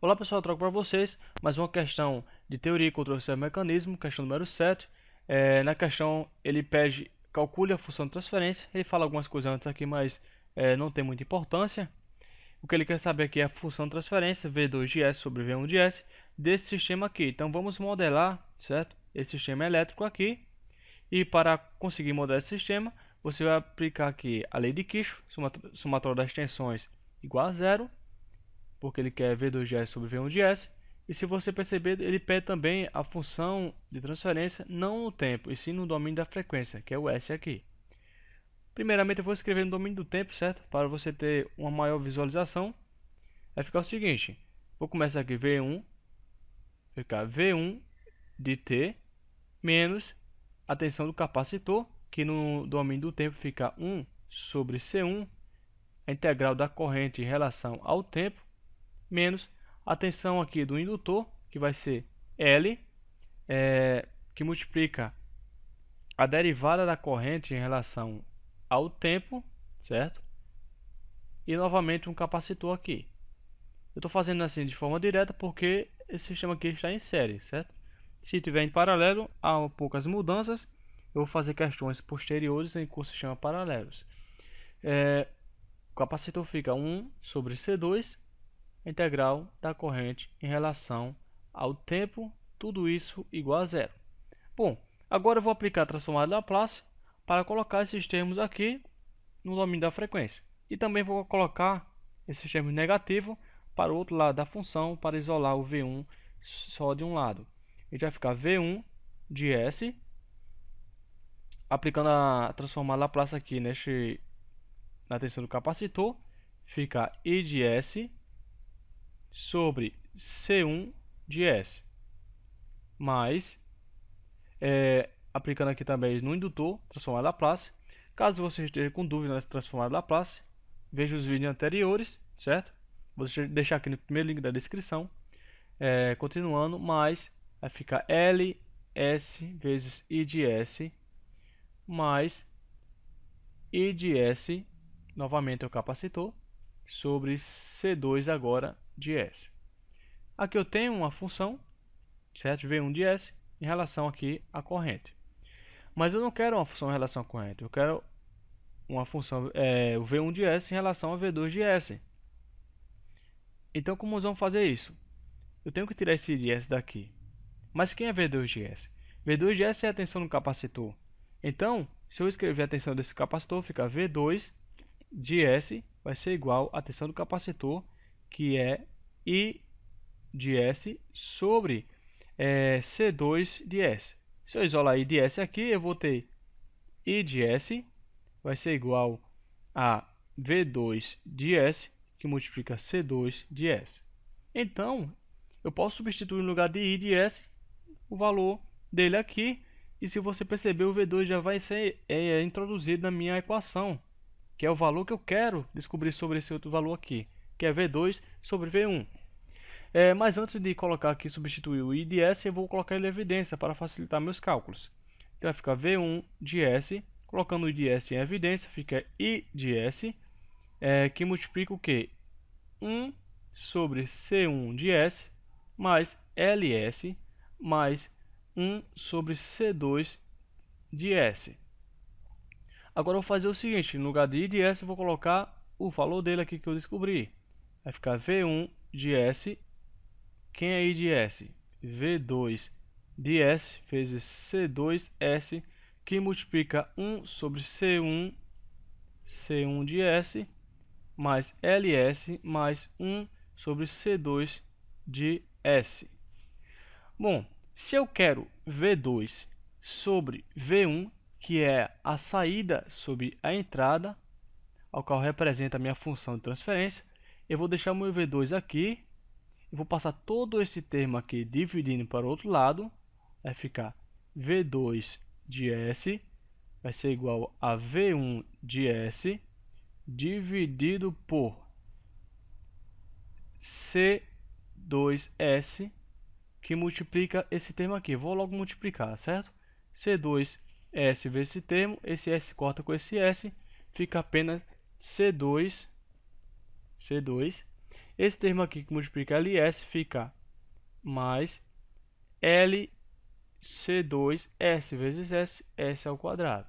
Olá pessoal, eu trago para vocês mais uma questão de teoria e controle do mecanismo, questão número 7. Na questão ele pede, calcule a função de transferência. Ele fala algumas coisas antes aqui, mas não tem muita importância. O que ele quer saber aqui é a função de transferência V2 de S sobre V1 de S desse sistema aqui. Então vamos modelar, certo? Esse sistema elétrico aqui. E para conseguir modelar esse sistema, você vai aplicar aqui a lei de Kirchhoff, somatório das tensões igual a zero, porque ele quer V2 de S sobre V1 de S. E se você perceber, ele pede também a função de transferência não no tempo, e sim no domínio da frequência, que é o S aqui. Primeiramente eu vou escrever no domínio do tempo, certo? Para você ter uma maior visualização. Vai ficar o seguinte, vou começar aqui V1, ficar V1 de T menos a tensão do capacitor, que no domínio do tempo fica 1 sobre C1, a integral da corrente em relação ao tempo, menos a tensão aqui do indutor, que vai ser L, que multiplica a derivada da corrente em relação ao tempo, certo? E novamente um capacitor aqui. Eu estou fazendo assim de forma direta porque esse sistema aqui está em série, certo? Se tiver em paralelo, há poucas mudanças. Eu vou fazer questões posteriores em cursos sistema paralelos. O capacitor fica 1 sobre C2, integral da corrente em relação ao tempo, tudo isso igual a zero. Bom, agora eu vou aplicar a transformada de Laplace para colocar esses termos aqui no domínio da frequência. E também vou colocar esses termos negativos para o outro lado da função para isolar o V1 só de um lado. A gente vai ficar V1 de S, aplicando a transformada de Laplace aqui na tensão do capacitor, fica I de S sobre C1 de S, mais, aplicando aqui também no indutor, transformada de Laplace. Caso você esteja com dúvida nessa transformada de Laplace, veja os vídeos anteriores, certo? Vou deixar aqui no primeiro link da descrição. Continuando, mais, vai ficar LS vezes I de S, mais I de S, novamente é o capacitor, sobre C2 agora de S. Aqui eu tenho uma função, certo? V1 de S em relação aqui à corrente. Mas eu não quero uma função em relação à corrente, eu quero uma função, o V1 de S em relação ao V2 de S. Então como nós vamos fazer isso? Eu tenho que tirar esse I de S daqui. Mas quem é V2 de S? V2 de S é a tensão do capacitor. Então, se eu escrever a tensão desse capacitor, fica V2 de S vai ser igual à tensão do capacitor, que é I de S sobre C2 de S. Se eu isolar I de S aqui, eu vou ter I de S vai ser igual a V2 de S, que multiplica C2 de S. Então, eu posso substituir no lugar de I de S o valor dele aqui. E se você perceber, o V2 já vai ser introduzido na minha equação, que é o valor que eu quero descobrir sobre esse outro valor aqui, que é V2 sobre V1. Mas antes de colocar aqui, substituir o I de S, eu vou colocar ele em evidência para facilitar meus cálculos. Então vai ficar V1 de S, colocando o I de S em evidência, fica I de S, que multiplica o que? 1 sobre C1 de S, mais LS, mais 1 sobre C2 de S. Agora eu vou fazer o seguinte, no lugar de I de S eu vou colocar o valor dele aqui que eu descobri. Vai ficar V1 de S, quem é I de S? V2 de S vezes C2S, que multiplica 1 sobre C1 de S, mais LS, mais 1 sobre C2 de S. Bom, se eu quero V2 sobre V1, que é a saída sobre a entrada, ao qual representa a minha função de transferência, eu vou deixar o meu V2 aqui, e vou passar todo esse termo aqui dividindo para o outro lado, vai ficar V2 de S, vai ser igual a V1 de S, dividido por C2S, que multiplica esse termo aqui. Vou logo multiplicar, certo? C2S vezes esse termo, esse S corta com esse S, fica apenas C2, Esse termo aqui que multiplica LS fica mais LC2S vezes S, S ao quadrado.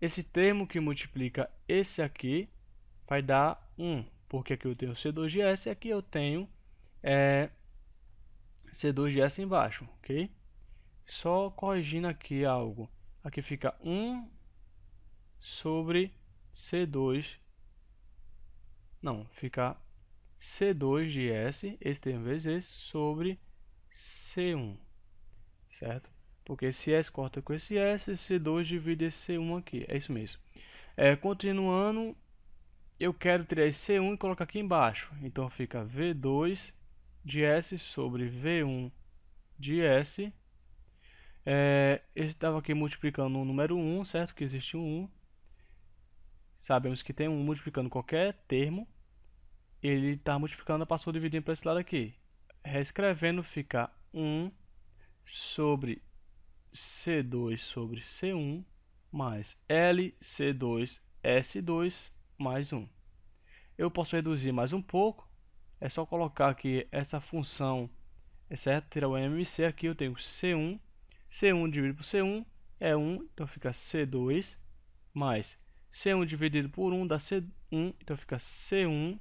Esse termo que multiplica esse aqui vai dar 1, porque aqui eu tenho C2 de S e aqui eu tenho C2 de S embaixo, ok? Só corrigindo aqui algo. Aqui fica 1 sobre C2. Não, fica C2 de S, esse termo vezes esse, sobre C1, certo? Porque esse S corta com esse S, C2 divide esse C1 aqui, é isso mesmo. Continuando, eu quero tirar esse C1 e colocar aqui embaixo. Então fica V2 de S sobre V1 de S. Esse estava aqui multiplicando o número 1, certo? Que existe um 1. Sabemos que tem um multiplicando qualquer termo. Ele está multiplicando, passou dividindo para esse lado aqui. Reescrevendo fica 1 sobre C2 sobre C1 mais LC2S2 mais 1. Eu posso reduzir mais um pouco. É só colocar aqui essa função, certo? Tirar o MC aqui, eu tenho C1. C1 dividido por C1 é 1, então fica C2 mais C1 dividido por 1 dá C1, então fica C1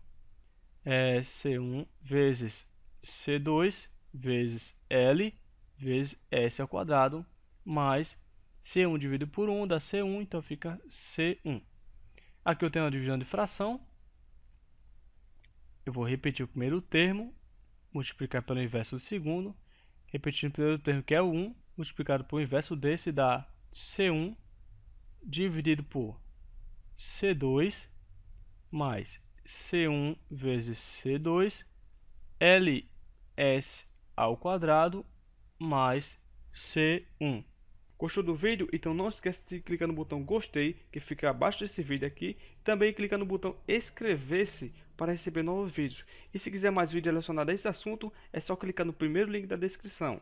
C1 vezes C2 vezes L vezes S ao quadrado mais C1 dividido por 1 dá C1, então fica C1. Aqui eu tenho uma divisão de fração. Eu vou repetir o primeiro termo, multiplicar pelo inverso do segundo, repetindo o primeiro termo que é o 1, multiplicado por inverso desse dá C1 dividido por C2 mais C1 vezes C2 LS ao quadrado mais C1. Gostou do vídeo? Então não esquece de clicar no botão gostei, que fica abaixo desse vídeo aqui. Também clica no botão inscrever-se para receber novos vídeos. E se quiser mais vídeos relacionados a esse assunto, é só clicar no primeiro link da descrição.